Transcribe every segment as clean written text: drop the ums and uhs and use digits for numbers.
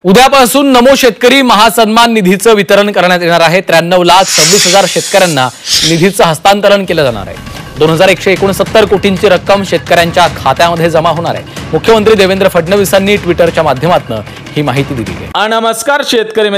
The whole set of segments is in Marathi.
उद्यापासून नमो शेतकरी महासन्मान निधीचं वितरण करण्यात येणार आहे। 93,26,000 शेतकऱ्यांना निधीचं हस्तांतरण केलं जाणार आहे। 2,169 कोटींची रक्कम शेतकऱ्यांच्या खात्यामध्ये जमा होणार आहे। मुख्यमंत्री देवेंद्र फडणवीसांनी ट्विटरच्या माध्यमातून ही माहिती दिली आहे। नमस्कार शेतकरी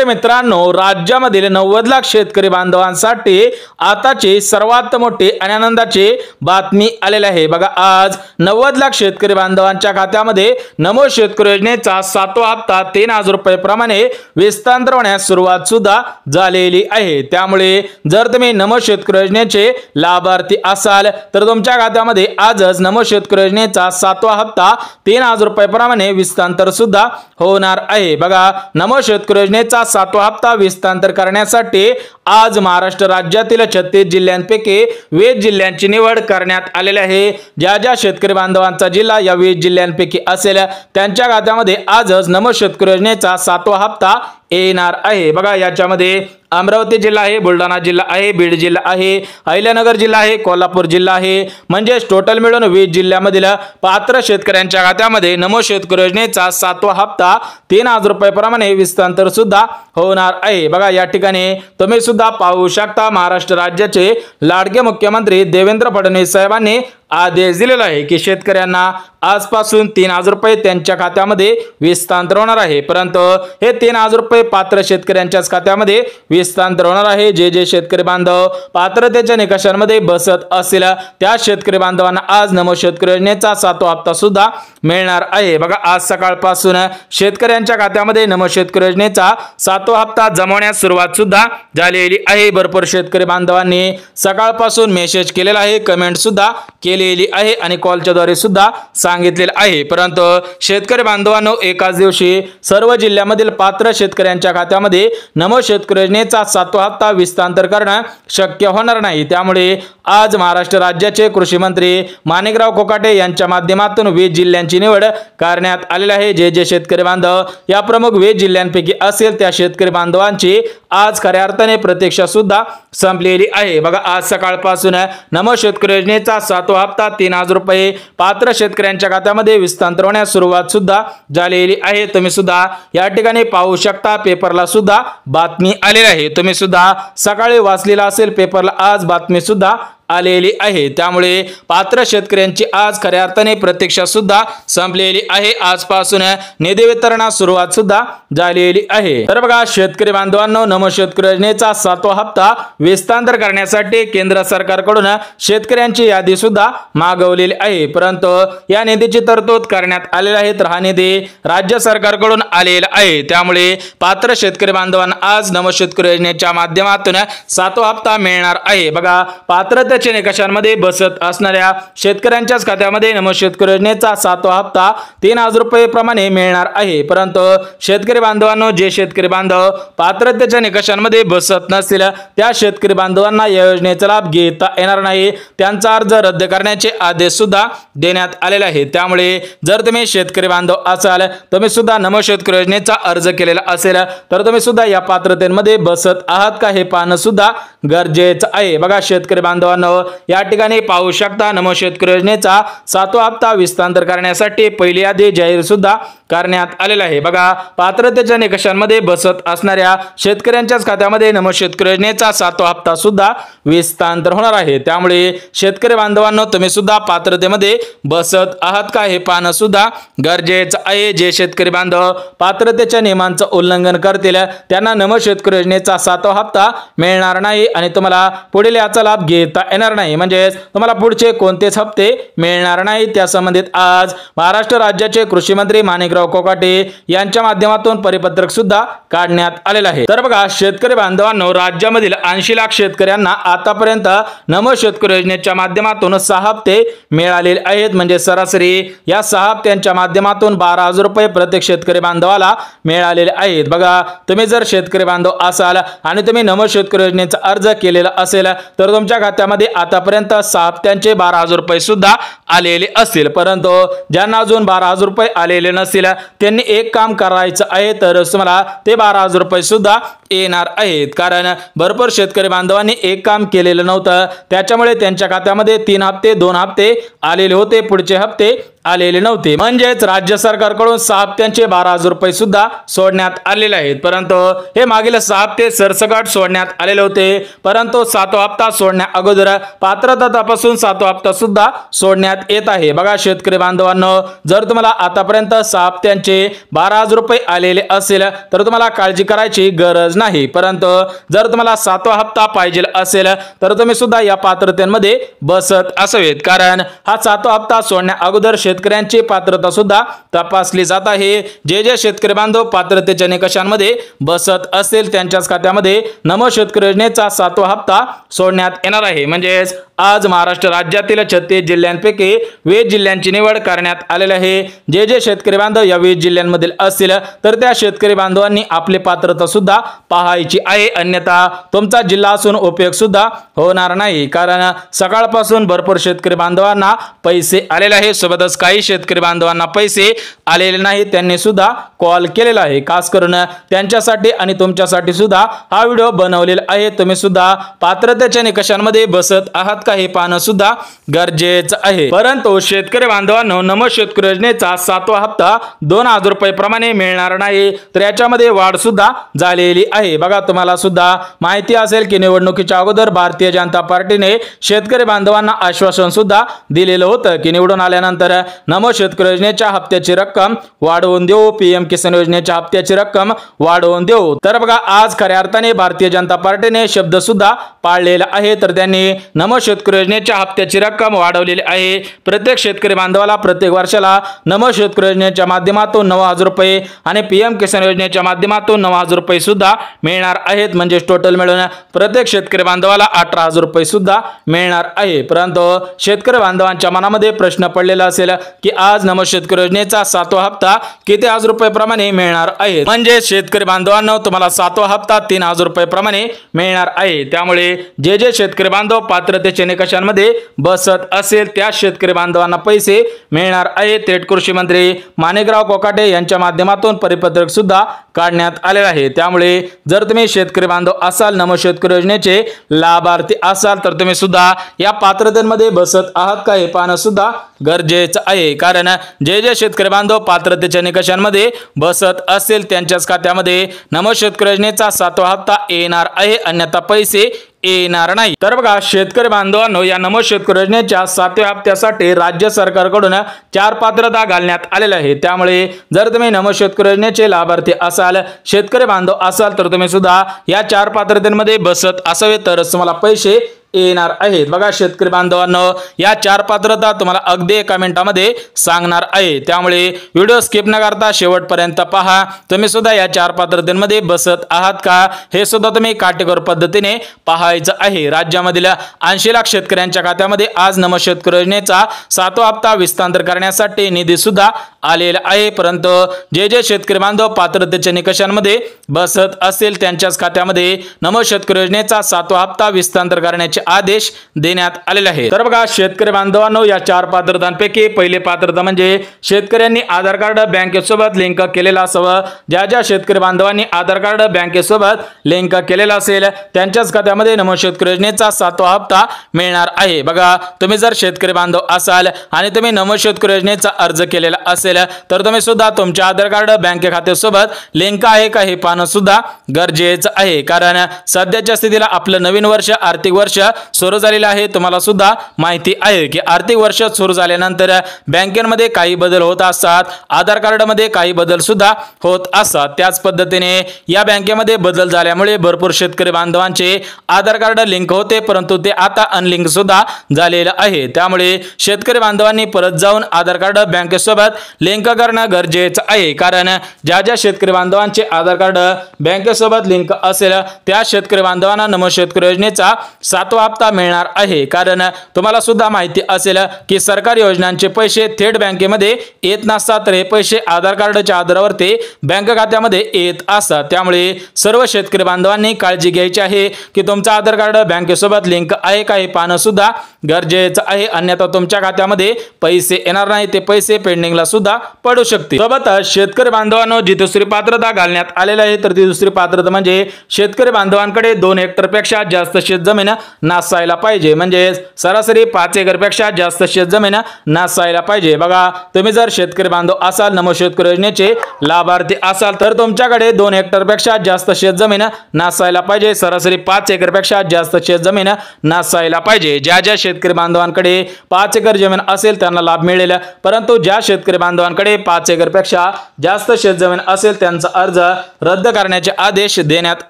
मित्रांनो, राज्यामधील 90 लाख शेतकरी बांधवांसाठी आताची सर्वात मोठी आणि आनंदाची बातमी आलेली आहे। बघा, आज 90 लाख शेतकरी बांधवांच्या खात्यामध्ये नमो शेतकरी योजनेचा 7वा हप्ता 3,000 रुपये प्रमाणे विस्तार होण्यास सुरुवात सुद्धा झालेली आहे। त्यामुळे जर तुम्ही नमो शेतकरी योजनेचे लाभार्थी असाल तर तुमच्या खात्यामध्ये आजच नमो शेतकरी योजनेचा 7वा हप्ता 3,000 रुपये प्रमाणे विस्तार सुद्धा होणार आहे। बघा, नमो शेतकरी योजनेचा 7वा हप्ता विस्तार करण्यासाठी आज महाराष्ट्र राज्यातील 36 जिल्ह्यांपैकी 20 जिल्ह्यांची निवड करण्यात आलेली आहे। ज्या शेतकरी बांधवांचा जिल्हा या 20 जिल्ह्यांपैकी असेल त्यांच्या खात्यामध्ये आजच नमो शेतकरी योजनेचा 7वा हप्ता येणार आहे। बघा, याच्यामध्ये अमरावती जिल्हा आहे, बुलढाणा जिल्हा आहे, बीड जिल्हा आहे, अहिल्यानगर जिल्हा आहे, कोल्हापूर जिल्हा आहे, म्हणजे टोटल मिळून 20 जिल्ह्यामधील पात्र शेतकऱ्यांच्या खात्यामध्ये नमो शेतकरी योजनेचा 7वा हप्ता 3,000 रुपये प्रमाणे विस्तार सुद्धा होणार आहे। बघा, या ठिकाणी तुम्ही सुद्धा पाहू शकता, महाराष्ट्र राज्याचे लाडके मुख्यमंत्री देवेंद्र फडणवीस साहेबांनी आदेश दिलेला आहे की शेतकऱ्यांना आजपासून 3,000 रुपये त्यांच्या खात्यामध्ये विस्तार होणार आहे। परंतु हे 3,000 रुपये पात्र शेतकऱ्यांच्याच खात्यामध्ये विस्तार होणार आहे। जे शेतकरी बांधव पात्रतेच्या निकषांमध्ये बसत असतील त्या शेतकरी बांधवांना आज नमो शेतकरी योजनेचा 7वा हप्ता सुद्धा मिळणार आहे। बघा, आज सकाळपासून शेतकऱ्यांच्या खात्यामध्ये नमो शेतकरी योजनेचा 7वा हप्ता जमवण्यास सुरुवात सुद्धा झालेली आहे। भरपूर शेतकरी बांधवांनी सकाळपासून मेसेज केलेला आहे, कमेंट सुद्धा केलेली आहे आणि कॉलच्या द्वारे सुद्धा सांगितलेले आहे। परंतु शेतकरी बांधवांनो, एकाच दिवशी सर्व जिल्ह्यामधील पात्र शेतकऱ्यांच्या खात्यामध्ये नमो शेतकरी योजनेचा 7वा हप्ता विस्तार करणं शक्य होणार नाही। त्यामुळे आज महाराष्ट्र राज्याचे कृषी मंत्री माणिकराव कोकाटे यांच्या माध्यमातून 20 जिल्ह्यांची निवड करण्यात आलेली आहे। जे शेतकरी बांधव या प्रमुख 20 जिल्ह्यांपैकी असेल त्या शेतकरी बांधवांची आज खऱ्या अर्थाने प्रतीक्षा सुद्धा संपलेली आहे। बघा, आज सकाळपासून नमो शेतकरी योजनेचा 7वा हप्ता 3,000 रुपये पात्र शेतकऱ्यांच्या खात्यामध्ये विस्तार होण्यास सुरुवात सुद्धा झालेली आहे। तुम्ही सुद्धा या ठिकाणी पाहू शकता, पेपरला सुद्धा बातमी आलेली आहे। तुम्ही सुद्धा सकाळी वाचलेला असेल पेपरला, आज बातमी सुद्धा आलेली आहे। त्यामुळे पात्र शेतकऱ्यांची आज खऱ्या अर्थाने प्रतीक्षा सुद्धा संपलेली आहे। आजपासून निधी वितरणास सुरुवात सुद्धा झालेली आहे। तर बघा शेतकरी बांधवांनो, नमो शेतकरी योजनेचा 7वा हप्ता विस्तार करण्यासाठी केंद्र सरकारकडून शेतकऱ्यांची यादी सुद्धा मागवलेली आहे। परंतु या निधीची तरतूद करण्यात आलेली आहे, तर हा निधी राज्य सरकारकडून आलेला आहे। त्यामुळे पात्र शेतकरी बांधवांना आज नमो शेतकरी योजनेच्या माध्यमातून 7वा हप्ता मिळणार आहे। बघा, पात्रते निकषांमध्ये बसत असणाऱ्या शेतकऱ्यांच्याच खात्यामध्ये नमो शेतकरी योजनेचा 7वा हप्ता 3,000 रुपये प्रमाणे मिळणार आहे। परंतु शेतकरी बांधवांनो, जे शेतकरी बांधव पात्रतेच्या निकषांमध्ये बसत नसतील त्या शेतकरी बांधवांना या योजनेचा लाभ घेता येणार नाही। त्यांचा अर्ज रद्द करण्याचे आदेश सुद्धा देण्यात आलेले आहेत। त्यामुळे जर तुम्ही शेतकरी बांधव असाल, तुम्ही सुद्धा नमो शेतकरी योजनेचा अर्ज केलेला असेल तर तुम्ही सुद्धा या पात्रतेमध्ये बसत आहात का हे पाहणं सुद्धा गरजेचं आहे। बघा शेतकरी बांधवांनो, या ठिकाणी पाहू शकता, नमो शेतकरी योजनेचा 7वा हप्ता विस्तार करण्यासाठी पहिली यादी जाहीर सुद्धा करण्यात आलेला आहे। बघा, पात्रतेच्या निकषांमध्ये बसत असणाऱ्या शेतकऱ्यांच्याच खात्यामध्ये नमो शेतकरी योजनेचा 7वा हप्ता सुद्धा विस्तार होणार आहे। त्यामुळे शेतकरी बांधवांनो, तुम्ही सुद्धा पात्रतेमध्ये बसत आहात का हे पाहणं सुद्धा गरजेचं आहे। जे शेतकरी बांधव पात्रतेच्या नियमांचं उल्लंघन करतील त्यांना नमो शेतकरी योजनेचा 7वा हप्ता मिळणार नाही आणि तुम्हाला पुढील याचा लाभ घेता येणार नाही, म्हणजे तुम्हाला पुढचे कोणतेच हप्ते मिळणार नाही। त्या संबंधित आज महाराष्ट्र राज्याचे कृषी मंत्री माणिकराव कोकाटे यांच्या माध्यमातून परिपत्रक सुद्धा काढण्यात आलेलं आहे। तर बघा शेतकरी बांधवांनो, राज्यामधील 80 लाख शेतकऱ्यांना आतापर्यंत नमो शेतकरी योजनेच्या माध्यमातून 6 हप्ते मिळालेले आहेत, म्हणजे सरासरी या 6 हप्त्यांच्या माध्यमातून 12,000 रुपये प्रत्येक शेतकरी बांधवाला मिळालेले आहेत। बघा, तुम्ही जर शेतकरी बांधव असाल आणि तुम्ही नमो शेतकरी योजनेचा अर्ज केलेला असेल तर तुमच्या खात्यामध्ये आतापर्यंत 6 हप्त्यांचे 12,000 रुपये सुद्धा आलेले असतील। परंतु ज्यांना अजून 12,000 रुपये आलेले नसतील त्यांनी एक काम करायचं आहे, तर तुम्हाला ते 12,000 रुपये सुद्धा येणार आहेत। कारण भरपूर शेतकरी बांधवांनी एक काम केलेलं नव्हतं, त्याच्यामुळे त्यांच्या खात्यामध्ये 3 हप्ते 2 हप्ते आलेले होते, पुढचे हप्ते आलेले नव्हते। म्हणजेच राज्य सरकारकडून 6 हप्त्यांचे 12,000 रुपये सुद्धा सोडण्यात आलेले आहेत, परंतु हे मागील 6 हप्ते सरसकट सोडण्यात आलेले होते, परंतु 7वा हप्ता सोडण्या अगोदर पात्रता तपासून 7वा हप्ता सुद्धा सोडण्यात येत आहे। बघा शेतकरी बांधवांनो, जर तुम्हाला आतापर्यंत 6 हप्त्यांचे 12,000 रुपये आलेले असेल तर तुम्हाला काळजी करायची गरज नाही, परंतु जर तुम्हाला 7वा हप्ता पाहिजे असेल तर तुम्ही सुद्धा या पात्रतेमध्ये बसत असावेत, कारण हा 7वा हप्ता सोडण्या अगोदर शेतकऱ्यांची पात्रता सुद्धा तपासली जात आहे। जे शेतकरी बांधव पात्रतेच्या निकषांमध्ये बसत असेल त्यांच्याच खात्यामध्ये नमो शेतकरी योजनेचा 7वा हप्ता सोडण्यात येणार आहे। म्हणजेच आज महाराष्ट्र राज्यातील 36 जिल्ह्यांपैकी 20 जिल्ह्यांची निवड करण्यात आलेली आहे। जे शेतकरी बांधव या 20 जिल्ह्यांमधील असतील तर त्या शेतकरी बांधवांनी आपली पात्रता सुद्धा पाहायची आहे, अन्यथा तुमचा जिल्हा असून उपयोग सुद्धा होणार नाही, कारण सकाळपासून भरपूर शेतकरी बांधवांना पैसे आलेले आहे, सोबतच काही शेतकरी बांधवांना पैसे आलेले नाही, त्यांनी सुद्धा कॉल केलेला आहे। खास करून त्यांच्यासाठी आणि तुमच्यासाठी सुद्धा हा व्हिडिओ बनवलेला आहे। तुम्ही सुद्धा पात्रतेच्या निकषांमध्ये बसत आहात का हे पाहणं सुद्धा गरजेचं आहे। परंतु शेतकरी बांधवांनो, नमो शेतकरी योजनेचा 7वा हप्ता 2,000 रुपये प्रमाणे मिळणार नाही, तर याच्यामध्ये वाढ सुद्धा झालेली आहे। बघा तुम्हाला सुद्धा माहिती असेल की निवडणुकीच्या अगोदर भारतीय जनता पार्टीने शेतकरी बांधवांना आश्वासन सुद्धा दिलेलं होतं की निवडून आल्यानंतर नमो शेतकरी योजनेच्या हप्त्याची रक्कम वाढवून देऊ, पीएम किसान योजनेच्या हप्त्याची रक्कम वाढवून देऊ। तर बघा आज खऱ्या अर्थाने भारतीय जनता पार्टीने शब्द सुद्धा पाळलेला आहे, तर त्यांनी नमो शेतकरी योजनेच्या हप्त्याची रक्कम वाढवलेली आहे। प्रत्येक शेतकरी बांधवाला प्रत्येक वर्षाला नमो शेतकरी योजनेच्या माध्यमातून 9,000 रुपये आणि पीएम किसान योजनेच्या माध्यमातून 9,000 रुपये सुद्धा मिळणार आहेत, म्हणजे टोटल मिळून प्रत्येक शेतकरी बांधवाला 18,000 रुपये सुद्धा मिळणार आहे। परंतु शेतकरी बांधवांच्या मनामध्ये प्रश्न पडलेला असेल की आज नमो शेतकरी योजनेचा 7वा हप्ता किती हजार रुपये प्रमाणे मिळणार आहे, म्हणजे शेतकरी बांधवांनो तुम्हाला 7वा हप्ता 3,000 रुपये प्रमाणे मिळणार आहे। त्यामुळे जे शेतकरी बांधव पात्रतेच्या निकषांमध्ये बसत असेल त्या शेतकरी बांधवांना पैसे मिळणार आहेत। थेट कृषी मंत्री माणिकराव कोकाटे यांच्या माध्यमातून परिपत्रक सुद्धा काढण्यात आले आहे। त्यामुळे जर तुम्ही शेतकरी बांधव असाल, नमो शेतकरी योजनेचे लाभार्थी असाल, तर तुम्ही सुद्धा या पात्रतेमध्ये बसत आहात का हे पाहणं सुद्धा गरजेचं आहे, कारण जे शेतकरी बांधव पात्रतेच्या निकषांमध्ये बसत असेल त्यांच्याच खात्यामध्ये नमो शेतकरी योजनेचा 7वा हप्ता येणार आहे, अन्यथा पैसे येणार नाही। तर बघा शेतकरी बांधवांनो, या नमो शेतकरी योजनेच्या 7व्या हप्त्यासाठी राज्य सरकारकडून 4 पात्रता घालण्यात आलेल्या आहेत। त्यामुळे जर तुम्ही नमो शेतकरी योजनेचे लाभार्थी असाल, शेतकरी बांधव असाल, तर तुम्ही सुद्धा या 4 पात्रतेमध्ये बसत असावे, तरच तुम्हाला पैसे येणार आहेत। बघा शेतकरी बांधवांनो, या 4 पात्रता तुम्हाला अगदी एका मिनिटामध्ये सांगणार आहे, त्यामुळे व्हिडिओ स्किप न करता शेवटपर्यंत पहा। तुम्ही सुद्धा या 4 पात्रतेमध्ये बसत आहात का हे सुद्धा तुम्ही काटेकोर पद्धतीने पाहायचं आहे। राज्यामधील 80 लाख शेतकऱ्यांच्या खात्यामध्ये आज नमो शेतकरी योजनेचा 7वा हप्ता विस्तांतर करण्यासाठी निधी सुद्धा आलेला आहे, परंतु जे शेतकरी बांधव पात्रतेच्या निकषांमध्ये बसत असेल त्यांच्याच खात्यामध्ये नमो शेतकरी योजनेचा 7वा हप्ता विस्तांतर करण्याचे आदेश देण्यात आलेले आहेत। तर बघा शेतकरी बांधवांनो, या 4 पात्रतांपैकी पहिली पात्रता म्हणजे शेतकऱ्यांनी आधार कार्ड बँकेसोबत लिंक केलेला असावं। ज्या शेतकरी बांधवांनी आधार कार्ड बँकेसोबत लिंक केलेला असेल त्यांच्याच खात्यामध्ये नमो शेतकरी योजनेचा 7वा हप्ता मिळणार आहे। बघा तुम्ही जर शेतकरी बांधव असाल आणि तुम्ही नमो शेतकरी योजनेचा अर्ज केलेला असेल तर तुम्ही सुद्धा तुमच्या आधार कार्ड बँक खात्यासोबत लिंक आहे का हे पाहणं सुद्धा गरजेचं आहे, कारण सध्याच्या स्थितीला आपलं नवीन वर्ष आर्थिक वर्ष सुरू झालेलं आहे। तुम्हाला सुद्धा माहिती आहे की आर्थिक वर्ष सुरू झाल्यानंतर बँकेमध्ये काही बदल होत असतात, आधार कार्ड मध्ये काही बदल सुद्धा होत असतात। त्याच पद्धतीने या बँकेमध्ये बदल झाल्यामुळे भरपूर शेतकरी बांधवांचे आधार कार्ड लिंक होते, परंतु ते आता अनलिंक सुद्धा झालेलं आहे। त्यामुळे शेतकरी बांधवांनी परत जाऊन आधार कार्ड बँकेसोबत लिंक करणं गरजेचं आहे, कारण ज्या शेतकरी बांधवांचे आधार कार्ड बँकेसोबत लिंक असेल त्या शेतकरी बांधवांना नमो शेतकरी योजनेचा 7वा हप्ता मिळणार आहे। कारण तुम्हाला सुद्धा माहिती असेल की सरकारी योजनांचे पैसे थेट बँकेमध्ये येत नसतात, तर हे पैसे आधार कार्डच्या आधारावरती बँक खात्यामध्ये येत असतात। त्यामुळे सर्व शेतकरी बांधवांनी काळजी घ्यायची आहे की तुमचा आधार कार्ड बँकेसोबत लिंक आहे का हे पाहणं सुद्धा गरजेचं आहे, अन्यथा तुमच्या खात्यामध्ये पैसे येणार नाही, ते पैसे पेंडिंगला सुद्धा पडू शकते। सोबतच शेतकरी बांधवांनो, जी दुसरी पात्रता घालण्यात आलेली आहे तर ती दुसरी पात्रता म्हणजे शेतकरी बांधवांकडे 2 हेक्टरपेक्षा जास्त शेत जमीन नासायला पाहिजे, म्हणजे सरासरी 5 एकरपेक्षा जास्त शेतजमीन नासायला पाहिजे। बघा, तुम्ही जर शेतकरी बांधव असाल, नमो शेतकरी योजनेचे लाभार्थी असाल, तर तुमच्याकडे 2 हेक्टरपेक्षा जास्त शेतजमीन नासायला पाहिजे, सरासरी 5 एकरपेक्षा जास्त शेतजमीन नासायला पाहिजे। ज्या शेतकरी बांधवांकडे 5 एकर जमीन असेल त्यांना लाभ मिळेल, परंतु ज्या शेतकरी बांधवांकडे 5 एकरपेक्षा जास्त शेतजमीन असेल त्यांचा अर्ज रद्द करण्याचे आदेश देण्यात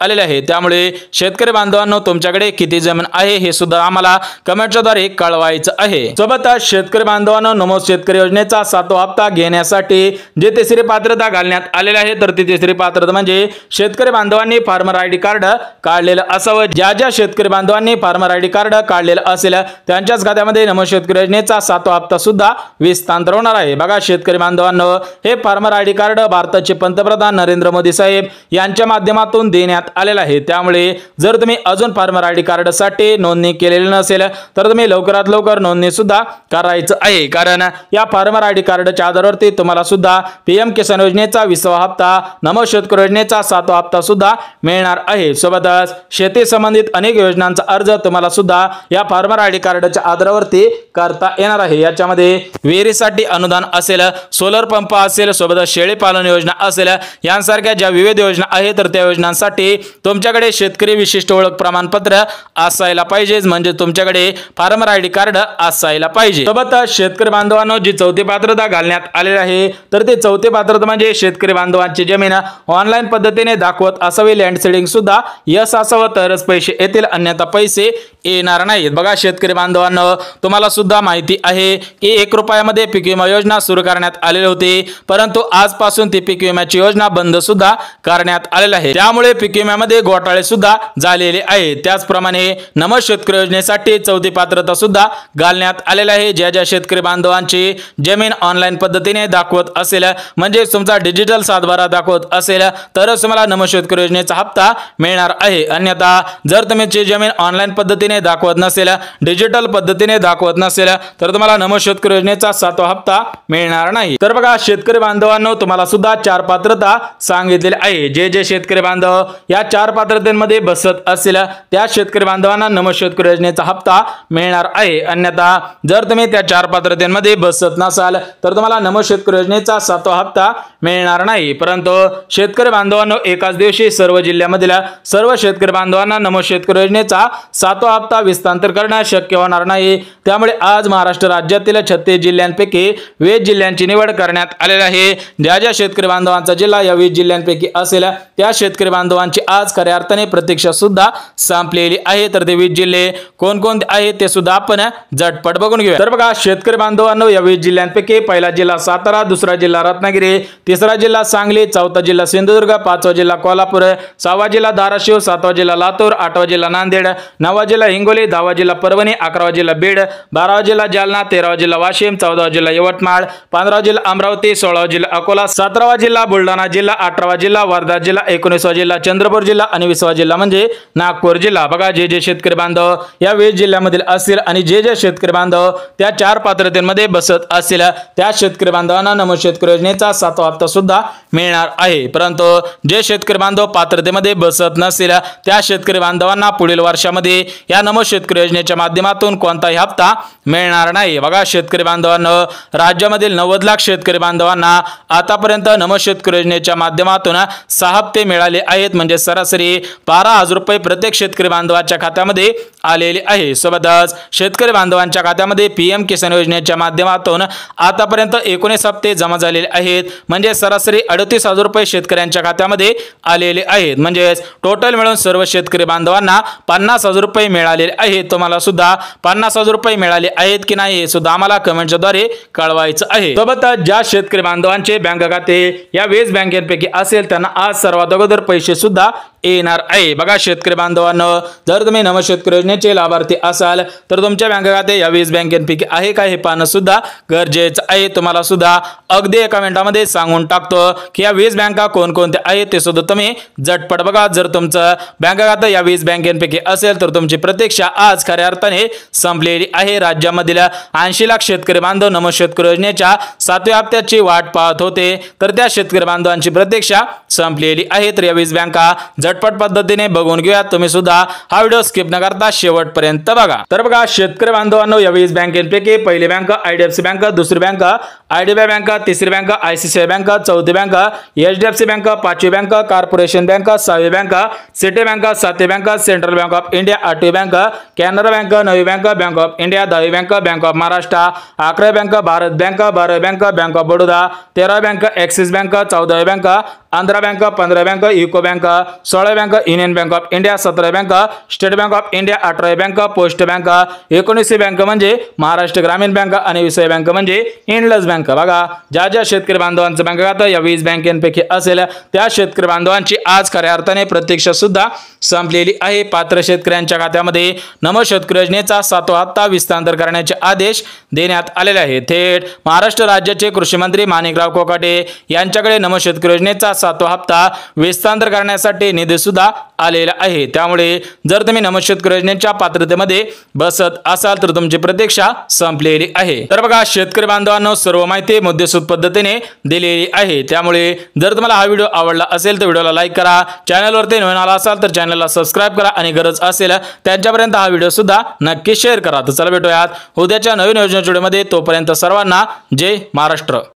आलेले आहे। त्यामुळे शेतकरी बांधवांनो, तुमच्याकडे किती जमीन आहे हे सुद्धा आम्हाला कमेंटच्या द्वारे कळवायचं आहे। सोबतच शेतकरी बांधवांनो, नमो शेतकरी योजनेचा 7वा हप्ता घेण्यासाठी जे तिसरी पात्रता घालण्यात आलेले आहे, तर ती तिसरी पात्रता म्हणजे शेतकरी बांधवांनी फार्मर आयडी कार्ड काढलेलं असावं। ज्या शेतकरी बांधवांनी फार्मर आयडी कार्ड काढलेलं असेल त्यांच्याच खात्यामध्ये नमो शेतकरी योजनेचा 7वा हप्ता सुद्धा विस्तार होणार आहे। बघा शेतकरी बांधवांनो, हे फार्मर आयडी कार्ड भारताचे पंतप्रधान नरेंद्र मोदी साहेब यांच्या माध्यमातून देण्यात आलेलं आहे। त्यामुळे जर तुम्ही अजून फार्मर आयडी कार्ड साठी नोंदणी केलेली नसेल तर तुम्ही लवकरात लवकर नोंदणी सुद्धा करायचं आहे, कारण या फार्मर आयडी कार्डच्या आधारावरती तुम्हाला सुद्धा पीएम किसान योजनेचा 20वा हप्ता, नमो शेतकरी योजनेचा 7वा हप्ता सुद्धा मिळणार आहे। सोबतच शेती संबंधित अनेक योजनांचा अर्ज तुम्हाला सुद्धा या फार्मर आयडी कार्डच्या आधारावरती करता येणार आहे। याच्यामध्ये विहिरीसाठी अनुदान असेल, सोलर पंप असेल, सोबतच शेळी पालन योजना असेल, यांसारख्या ज्या विविध योजना आहेत तर त्या योजनांसाठी तुमच्याकडे शेतकरी विशिष्ट ओळख प्रमाणपत्र असायला पाहिजे, म्हणजे तुमच्याकडे फार्मर आयडी कार्ड असायला पाहिजे। सोबतच शेतकरी बांधवांनो, जी 4थी पात्रता घालण्यात आलेली आहे तर ते 4थी पात्रता म्हणजे शेतकरी बांधवांची जमीन ऑनलाईन पद्धतीने दाखवत असावी, लँड सीडिंग सुद्धा यस असावं तरच पैसे येतील, अन्यथा पैसे येणार नाहीत। बघा शेतकरी बांधवांनो, तुम्हाला सुद्धा माहिती आहे की 1 रुपयामध्ये पीक विमा योजना सुरू करण्यात आलेली होती, परंतु आजपासून ती पीक विम्याची योजना बंद सुद्धा करण्यात आलेली आहे। त्यामुळे पीक विम्यामध्ये घोटाळे सुद्धा झालेले आहेत। त्याचप्रमाणे नमो शेतकरी योजनेसाठी 4थी पात्रता सुद्धा घालण्यात आलेली आहे। ज्या शेतकरी बांधवांची जमीन ऑनलाईन पद्धतीने दाखवत असेल, म्हणजे तुमचा डिजिटल सातबारा दाखवत असेल, तरच तुम्हाला नमो शेतकरी योजनेचा हप्ता मिळणार आहे, अन्यथा जर तुमची जमीन ऑनलाईन पद्धतीने दाखवत नसेल, डिजिटल पद्धतीने दाखवत नसेल, तर तुम्हाला नमो शेतकरी योजनेचा 7वा हप्ता मिळणार नाही। तर बघा शेतकरी बांधवांनो, तुम्हाला सुद्धा 4 पात्रता सांगितलेली आहे। जे शेतकरी बांधव या 4 पात्रतेमध्ये बसत असेल त्या शेतकरी बांधवांना नमो शेतकरी योजनेचा हप्ता मिळणार आहे, अन्यथा जर तुम्ही त्या 4 पात्रतेमध्ये बसत नसाल तर तुम्हाला नमो शेतकरी योजनेचा 7वा हप्ता मिळणार नाही। परंतु शेतकरी बांधवांनो, एकाच दिवशी सर्व जिल्ह्यामधील सर्व शेतकरी बांधवांना नमो शेतकरी योजनेचा 7वा हप्ता विस्तार करणं शक्य होणार नाही। त्यामुळे आज महाराष्ट्र राज्यातील 36 जिल्ह्यांपैकी 20 जिल्ह्यांची निवड करण्यात आलेली आहे। ज्या शेतकरी बांधवांचा जिल्हा या 20 जिल्ह्यांपैकी असेल त्या शेतकरी बांधवांची आज खऱ्या अर्थाने प्रतीक्षा सुद्धा संपलेली आहे। तर ते 20 जिल्हे कोणकोणते आहेत ते सुद्धा आपण झटपट बघून घेऊया। तर बघा शेतकरी बांधवांनो, या 20 जिल्ह्यांपैकी पहिला जिल्हा सातारा, दुसरा जिल्हा रत्नागिरी, तिसरा जिल्हा सांगली, 4था जिल्हा सिंधुदुर्ग, 5वा जिल्हा कोल्हापूर, 6वा जिल्हा धाराशिव, 7वा जिल्हा लातूर, 8वा जिल्हा नांदेड, 9वा जिल्हा हिंगोली, 10वा जिल्हा परभणी, 11वा जिल्हा बीड, 12वा जिल्हा जालना, 13वा जिल्हा वाशिम, 14वा जिल्हा यवतमाळ, 15वा जिल्हा अमरावती, 16वा जिल्हा अकोला, 17वा जिल्हा बुलढाणा जिल्हा, 18वा जिल्हा वर्धा जिल्हा, 19वा जिल्हा चंद्रपूर जिल्हा आणि 20वा जिल्हा म्हणजे नागपूर जिल्हा। बघा जे शेतकरी बांधव या 20 जिल्ह्यामधील असतील आणि जे शेतकरी बांधव त्या 4 पात्रतेमध्ये बसत असतील त्या शेतकरी बांधवांना नमो शेतकरी योजनेचा 7वा हप्ता सुद्धा मिळणार आहे। परंतु जे शेतकरी बांधव पात्रतेमध्ये बसत नसतील त्या शेतकरी बांधवांना पुढील वर्षामध्ये या नमो शेतकरी योजनेच्या माध्यमातून कोणताही हप्ता मिळणार नाही। बघा शेतकरी बांधवांनो, राज्यामधील 90 लाख शेतकरी बांधवांना आतापर्यंत नमो शेतकरी योजनेच्या माध्यमातून 6 हप्ते मिळाले आहेत, म्हणजे सरासरी 12,000 रुपये प्रत्येक शेतकरी बांधवाच्या खात्यामध्ये आलेले आहे। सोबतच शेतकरी बांधवांच्या खात्यामध्ये पीएम किसान योजनेच्या माध्यमातून आतापर्यंत 19 हप्ते जमा झालेले आहेत, म्हणजे सरासरी 38,000 रुपये शेतकऱ्यांच्या खात्यामध्ये आलेले आहेत। म्हणजे टोटल मिळून सर्व शेतकरी बांधवांना 50,000 रुपये मिळालेले आहेत। तुम्हाला सुद्धा 50,000 रुपये मिळाले आहेत की नाही हे सुद्धा आम्हाला कमेंटच्या द्वारे कळवायचं आहे। सोबतच ज्या शेतकरी बांधवांचे बँक खाते या 20 बँकेपैकी असेल त्यांना आज सर्वात अगोदर पैसे सुद्धा येणार आहे। बघा शेतकरी बांधवांनो, जर तुम्ही नमो शेतकरी योजनेचे लाभार्थी असाल तर तुमच्या बँक खाते या 20 बँकेपैकी आहे का हे पाहणं सुद्धा गरजेचं आहे। तुम्हाला सुद्धा अगदी एका मिनिटामध्ये सांगून टाकतो की या 20 बँका कोणकोणत्या आहेत ते सुद्धा तुम्ही झटपट बघा। जर तुमचं बँक खातं या 20 बँकेपैकी असेल तर तुमची प्रतीक्षा आज खऱ्या अर्थाने संपलेली आहे। राज्यामधील 80 लाख शेतकरी बांधव नमो शेतकरी योजनेच्या 7व्या हप्त्याची वाट पाहत होते, तर त्या शेतकरी बांधवांची प्रतीक्षा संपलेली आहे। तर या 20 बँका झटपट पद्धतीने बघून घेऊया। तुम्ही सुद्धा हा व्हिडिओ स्किप न करता शेवटपर्यंत बघा। तर बघा शेतकरी बांधवांनो, या 20 बँकेपैकी पहिली बँक IDFC बँक, दुसरी बँक IDBI बँक, तिसरी बँक ICICI बँक, चौथी बँक HDFC बँक, पाचवी बँक कॉर्पोरेशन बँक, सहावी बँक सिटी बँक, सातवी bank central bank of India, आठवी बँक कॅनरा बँक, नववी बँक बँक ऑफ इंडिया, दहावी बँक बँक ऑफ महाराष्ट्र, अकरावी बँक भारत बँक, बारावी बँक बँक ऑफ बडोदा, 13वी बँक ॲक्सिस बँक, 14वी बँक आंध्रा बँक, 15वी बँक युको बँक, 16वी bank union bank of India, 17वी bank state bank of India, 18वी बँक पोस्ट बँक, 19वी बँक म्हणजे महाराष्ट्र ग्रामीण बँक आणि 20वी बँक म्हणजे इंडस बँक। बघा ज्या ज्या शेतकरी बांधवांचं बँक खातं या 20 बँकेपैकी असेल त्या शेतकरी बांधवांची आज खऱ्या अर्थाने प्रतीक्षा सुद्धा संपलेली आहे। पात्र शेतकऱ्यांच्या खात्यामध्ये नमो शेतकरी योजनेचा 7वा हप्ता विस्तार करण्याचे आदेश देण्यात आलेले आहेत। थेट महाराष्ट्र राज्याचे कृषी मंत्री माणिकराव कोकाटे यांच्याकडे नमो शेतकरी योजनेचा 7वा हप्ता विस्तार करण्यासाठी निधी सुद्धा आलेला आहे। त्यामुळे जर तुम्ही नमो शेतकरी योजनेच्या पात्रतेमध्ये बसत असाल तर तुमची प्रतीक्षा संपलेली आहे। तर बघा शेतकरी बांधवांनो, सर्व माहिती मुद्देसूद पद्धतीने दिलेली आहे। त्यामुळे जर तुम्हाला हा व्हिडिओ आवडला असेल तर व्हिडिओला लाईक करा, चॅनलवरती नवीन आला असाल तर चॅनलला सबस्क्राइब करा आणि गरज असेल त्यांच्यापर्यंत हा व्हिडिओ सुद्धा नक्की शेअर करा। तर चला भेटूयात उद्याच्या नवीन योजनेच्या व्हिडिओमध्ये, तोपर्यंत सर्वांना जय महाराष्ट्र।